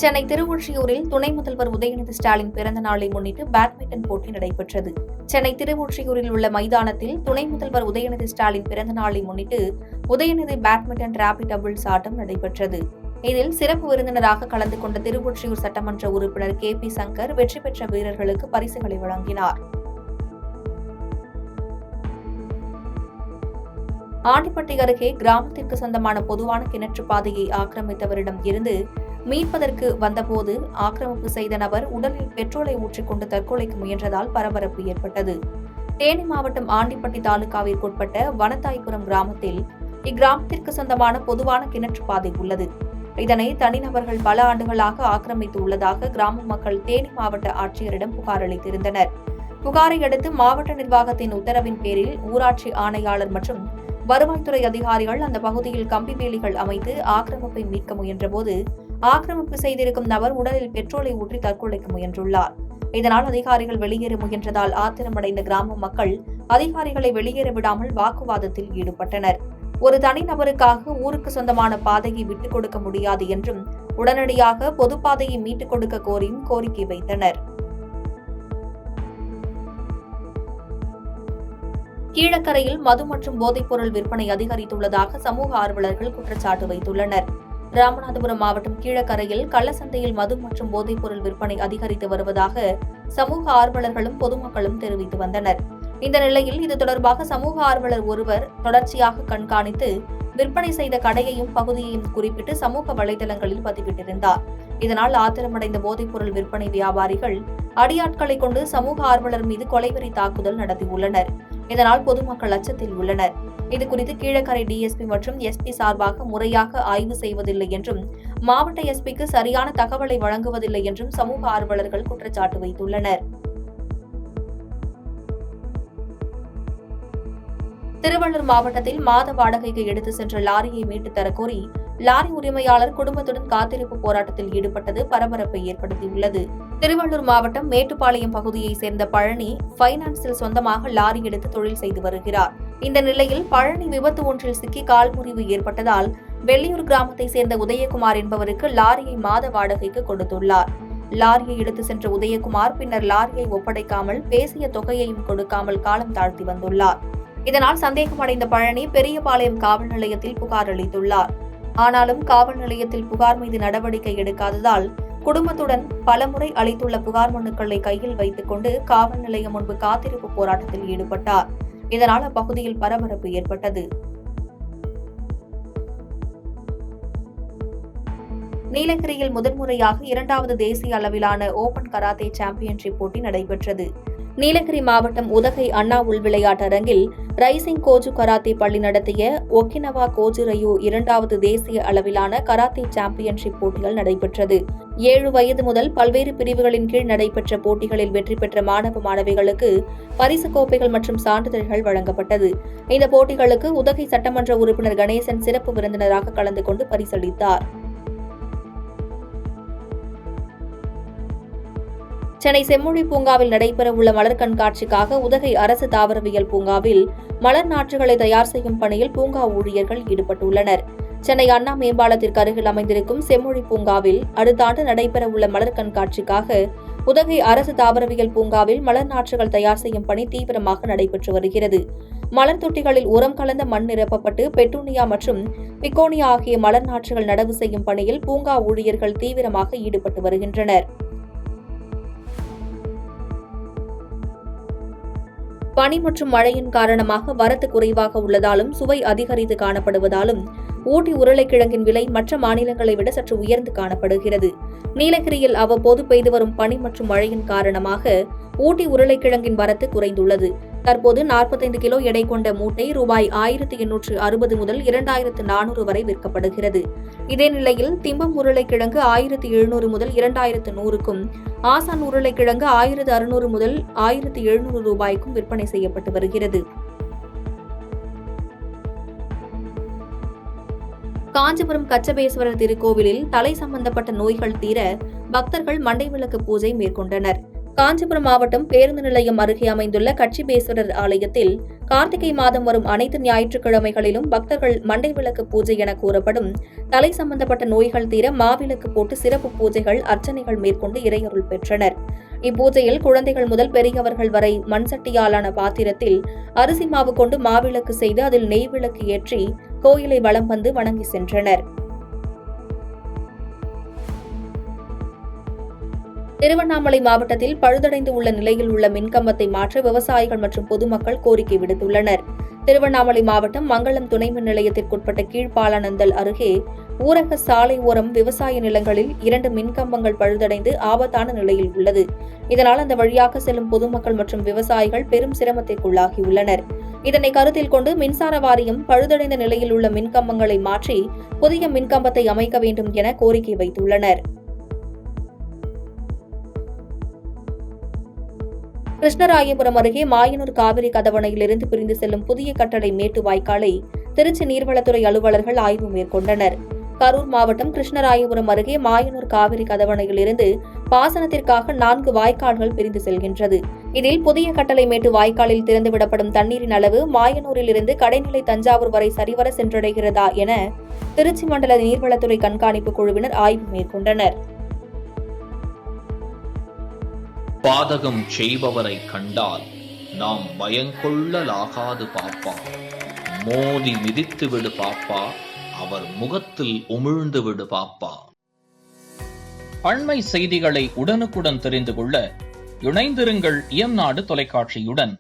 சென்னை திருவொற்றியூரில் துணை முதல்வர் உதயநிதி ஸ்டாலின் பிறந்த நாளை முன்னிட்டு பேட்மிண்டன் போட்டி நடைபெற்றது. சென்னை திருவொற்றியூரில் உள்ள மைதானத்தில் துணை முதல்வர் உதயநிதி ஸ்டாலின் பிறந்த நாளை முன்னிட்டு உதயநிதி பேட்மிண்டன் ராபிட் டபுள்ஸ் ஆட்டம் நடைபெற்றது. இதில் சிறப்பு விருந்தினராக கலந்து கொண்ட திருவொற்றியூர் சட்டமன்ற உறுப்பினர் KP சங்கர் வெற்றி பெற்ற வீரர்களுக்கு பரிசுகளை வழங்கினார். ஆண்டிப்பட்டி அருகே கிராமத்திற்கு சொந்தமான பொதுவான கிணற்று பாதையை ஆக்கிரமித்தவரிடம் இருந்து மீட்பதற்கு வந்தபோது ஆக்கிரமிப்பு செய்த நபர் உடலில் பெட்ரோலை ஊற்றிக்கொண்டு தற்கொலைக்கு முயன்றதால் பரபரப்பு ஏற்பட்டது. தேனி மாவட்டம் ஆண்டிப்பட்டி தாலுகாவிற்குட்பட்ட வனத்தாய்புரம் கிராமத்தில் இக்கிராமத்திற்கு சொந்தமான பொதுவான கிணற்று பாதை உள்ளது. இதனை தனிநபர்கள் பல ஆண்டுகளாக ஆக்கிரமித்து உள்ளதாக கிராம மக்கள் தேனி மாவட்ட ஆட்சியரிடம் புகார் அளித்திருந்தனர். புகாரை அடுத்து மாவட்ட நிர்வாகத்தின் உத்தரவின் பேரில் ஊராட்சி ஆணையாளர் மற்றும் வருவாய்த்துறை அதிகாரிகள் அந்த பகுதியில் கம்பி வேலிகள் அமைத்து ஆக்கிரமிப்பை மீட்க முயன்றபோது ஆக்கிரமிப்பு செய்திருக்கும் நபர் உடலில் பெட்ரோலை ஊற்றி தற்கொலைக்கு முயன்றுள்ளார். இதனால் அதிகாரிகள் வெளியேற முயன்றதால் ஆத்திரமடைந்த கிராம மக்கள் அதிகாரிகளை வெளியேற விடாமல் வாக்குவாதத்தில் ஈடுபட்டனர். ஒரு தனிநபருக்காக ஊருக்கு சொந்தமான பாதையை விட்டுக் கொடுக்க முடியாது என்றும் உடனடியாக பொதுப்பாதையை மீட்டுக் கொடுக்க கோரியும் கோரிக்கை வைத்தனர். கீழக்கரையில் மது மற்றும் போதைப்பொருள் விற்பனை அதிகரித்துள்ளதாக சமூக ஆர்வலர்கள் குற்றச்சாட்டு வைத்துள்ளனர். ராமநாதபுரம் மாவட்டம் கீழக்கரையில் கள்ளசந்தையில் மது மற்றும் போதைப்பொருள் விற்பனை அதிகரித்து வருவதாக சமூக ஆர்வலர்களும் பொதுமக்களும் தெரிவித்து வந்தனர். இந்த நிலையில் இது தொடர்பாக சமூக ஆர்வலர் ஒருவர் தொடர்ச்சியாக கண்காணித்து விற்பனை செய்த கடையையும் பகுதியையும் குறிப்பிட்டு சமூக வலைதளங்களில் பதிவிட்டிருந்தார். இதனால் ஆத்திரமடைந்த போதைப்பொருள் விற்பனை வியாபாரிகள் அடியாட்களை கொண்டு சமூக ஆர்வலர் மீது கொலைவெறி தாக்குதல் நடத்தியுள்ளனர். இதனால் பொதுமக்கள் அச்சத்தில் உள்ளனர். இதுகுறித்து கீழக்கரை DSP மற்றும் SP சார்பாக முறையாக ஆய்வு செய்வதில்லை என்றும் மாவட்ட SPக்கு சரியான தகவலை வழங்குவதில்லை என்றும் சமூக ஆர்வலர்கள் குற்றச்சாட்டு வைத்துள்ளனர். திருவள்ளூர் மாவட்டத்தில் மாத வாடகைக்கு எடுத்து சென்ற லாரியை மீட்டுத் தரக்கோரி லாரி உரிமையாளர் குடும்பத்துடன் காத்திருப்பு போராட்டத்தில் ஈடுபட்டது பரபரப்பை ஏற்படுத்தியுள்ளது. திருவள்ளூர் மாவட்டம் மேட்டுப்பாளையம் பகுதியைச் சேர்ந்த பழனி பைனான்சில் சொந்தமாக லாரி எடுத்து தொழில் செய்து வருகிறார். இந்த நிலையில் பழனி விபத்து ஒன்றில் சிக்கி கால் முறிவு ஏற்பட்டதால் வெள்ளியூர் கிராமத்தைச் சேர்ந்த உதயகுமார் என்பவருக்கு லாரியை மாத வாடகைக்கு கொடுத்துள்ளார். லாரியை எடுத்து சென்ற உதயகுமார் பின்னர் லாரியை ஒப்படைக்காமல் பேசிய தொகையையும் கொடுக்காமல் காலம் தாழ்த்தி வந்துள்ளார். இதனால் சந்தேகமடைந்த பழனி பெரியபாளையம் காவல் நிலையத்தில் புகார் அளித்துள்ளார். ஆனாலும் காவல் நிலையத்தில் புகார் மீது நடவடிக்கை எடுக்காததால் குடும்பத்துடன் பலமுறை அளித்துள்ள புகார் மனுக்களை கையில் வைத்துக் கொண்டு காவல் நிலையம் முன்பு காத்திருப்பு போராட்டத்தில் ஈடுபட்டார். இதனால் அப்பகுதியில் பரபரப்பு ஏற்பட்டது. நீலகிரியில் முதன்முறையாக 2வது தேசிய அளவிலான ஓபன் கராத்தே சாம்பியன்ஷிப் போட்டி நடைபெற்றது. நீலகிரி மாவட்டம் உதகை அண்ணா உள் விளையாட்டரங்கில் ரைசிங் கோஜு கராத்தே பள்ளி நடத்திய ஒக்கினவா கோஜு ரயு 2வது தேசிய அளவிலான கராத்தே சாம்பியன்ஷிப் போட்டிகள் நடைபெற்றது. 7 வயது முதல் பல்வேறு பிரிவுகளின் கீழ் நடைபெற்ற போட்டிகளில் வெற்றி பெற்ற மாணவ மாணவிகளுக்கு பரிசு கோப்பைகள் மற்றும் சான்றிதழ்கள் வழங்கப்பட்டது. இந்த போட்டிகளுக்கு உதகை சட்டமன்ற உறுப்பினர் கணேசன் சிறப்பு விருந்தினராக கலந்து கொண்டு பரிசளித்தார். சென்னை செம்மொழி பூங்காவில் நடைபெறவுள்ள மலர் கண்காட்சிக்காக உதகை அரசு தாவரவியல் பூங்காவில் மலர் நாற்றுகளை தயார் செய்யும் பணியில் பூங்கா ஊழியர்கள் ஈடுபட்டுள்ளனர். சென்னை அண்ணா மேம்பாலத்திற்கு அருகில் அமைந்திருக்கும் செம்மொழி பூங்காவில் அடுத்த ஆண்டு நடைபெறவுள்ள மலர் கண்காட்சிக்காக உதகை அரசு தாவரவியல் பூங்காவில் மலர் நாற்றுகள் தயார் செய்யும் பணி தீவிரமாக நடைபெற்று வருகிறது. மலர் தொட்டிகளில் உரம் கலந்த மண் நிரப்பப்பட்டு பெட்டூனியா மற்றும் பிகோனியா ஆகிய மலர் நாற்றுகள் நடவு செய்யும் பணியில் பூங்கா ஊழியர்கள் தீவிரமாக ஈடுபட்டு வருகின்றனர். பனி மற்றும் மழையின் காரணமாக வரத்து குறைவாக உள்ளதாலும் சுவை அதிகரித்து காணப்படுவதாலும் ஊட்டி உருளைக்கிழங்கின் விலை மற்ற மாநிலங்களை விட சற்று உயர்ந்து காணப்படுகிறது. நீலகிரியில் அவ்வப்போது பெய்து வரும் பனி மற்றும் மழையின் காரணமாக ஊட்டி உருளைக்கிழங்கின் வரத்து குறைந்துள்ளது. தற்போது 45 கிலோ எடை கொண்ட மூட்டை ரூபாய் 1860 முதல் 2400 வரை விற்கப்படுகிறது. இதே நிலையில் திம்பம் உருளைக்கிழங்கு 1700 முதல் 2100க்கும், ஆசான் உருளைக்கிழங்கு 1600 முதல் 1700 ரூபாய்க்கும் விற்பனை செய்யப்பட்டு வருகிறது. காஞ்சிபுரம் கச்சபேஸ்வரர் திருக்கோவிலில் தலை சம்பந்தப்பட்ட நோய்கள் தீர பக்தர்கள் மண்டை விளக்கு பூஜை மேற்கொண்டனர். காஞ்சிபுரம் மாவட்டம் பேருந்து நிலையம் அருகே அமைந்துள்ள கட்சிபேஸ்வரர் ஆலயத்தில் கார்த்திகை மாதம் வரும் அனைத்து ஞாயிற்றுக்கிழமைகளிலும் பக்தர்கள் மண்டை விளக்கு பூஜை என கூறப்படும் தலை சம்பந்தப்பட்ட நோய்கள் தீர மாவிளக்கு போட்டு சிறப்பு பூஜைகள் அர்ச்சனைகள் மேற்கொண்டு இறையருள் பெற்றனர். இப்பூஜையில் குழந்தைகள் முதல் பெரியவர்கள் வரை மண் சட்டியாலான பாத்திரத்தில் அரிசி மாவு கொண்டு மாவிளக்கு செய்து அதில் நெய் விளக்கு ஏற்றி கோயிலை வலம் வந்து வணங்கி சென்றனர். திருவண்ணாமலை மாவட்டத்தில் பழுதடைந்து உள்ள நிலையில் உள்ள மின்கம்பத்தை மாற்ற விவசாயிகள் மற்றும் பொதுமக்கள் கோரிக்கை விடுத்துள்ளனர். திருவண்ணாமலை மாவட்டம் மங்களம் துணை மின் நிலையத்திற்குட்பட்ட கீழ்பாலானந்தல் அருகே ஊரக சாலை ஓரம் விவசாய நிலங்களில் 2 மின்கம்பங்கள் பழுதடைந்து ஆபத்தான நிலையில் உள்ளது. இதனால் அந்த வழியாக செல்லும் பொதுமக்கள் மற்றும் விவசாயிகள் பெரும் சிரமத்திற்குள்ளாகியுள்ளனர். இதனை கருத்தில் கொண்டு மின்சார வாரியம் பழுதடைந்த நிலையில் உள்ள மின்கம்பங்களை மாற்றி புதிய மின்கம்பத்தை அமைக்க வேண்டும் என கோரிக்கை வைத்துள்ளனர். கிருஷ்ணராயபுரம் அருகே மாயனூர் காவிரி கதவணையிலிருந்து பிரிந்து செல்லும் புதிய கட்டளை மேட்டு வாய்க்காலை திருச்சி நீர்வளத்துறை அலுவலர்கள் ஆய்வு மேற்கொண்டனர். கரூர் மாவட்டம் கிருஷ்ணராயபுரம் அருகே மாயனூர் காவிரி கதவணையிலிருந்து பாசனத்திற்காக 4 வாய்க்கால்கள் பிரிந்து செல்கின்றது. இதில் புதிய கட்டளை மேட்டு வாய்க்காலில் திறந்துவிடப்படும் தண்ணீரின் அளவு மாயனூரில் இருந்து கடைநிலை தஞ்சாவூர் வரை சரிவர சென்றடைகிறதா என திருச்சி மண்டல நீர்வளத்துறை கண்காணிப்பு குழுவினர் ஆய்வு மேற்கொண்டனர். பாதகம் செய்பவரை கண்டால் நாம் பயங்கொள்ளலாகாது பாப்பா, மோதி மிதித்து விடு பாப்பா, அவர் முகத்தில் உமிழ்ந்து விடு பாப்பா. அண்மை செய்திகளை உடனுக்குடன் தெரிந்து கொள்ள இணைந்திருங்கள் இயம்நாடு தொலைக்காட்சியுடன்.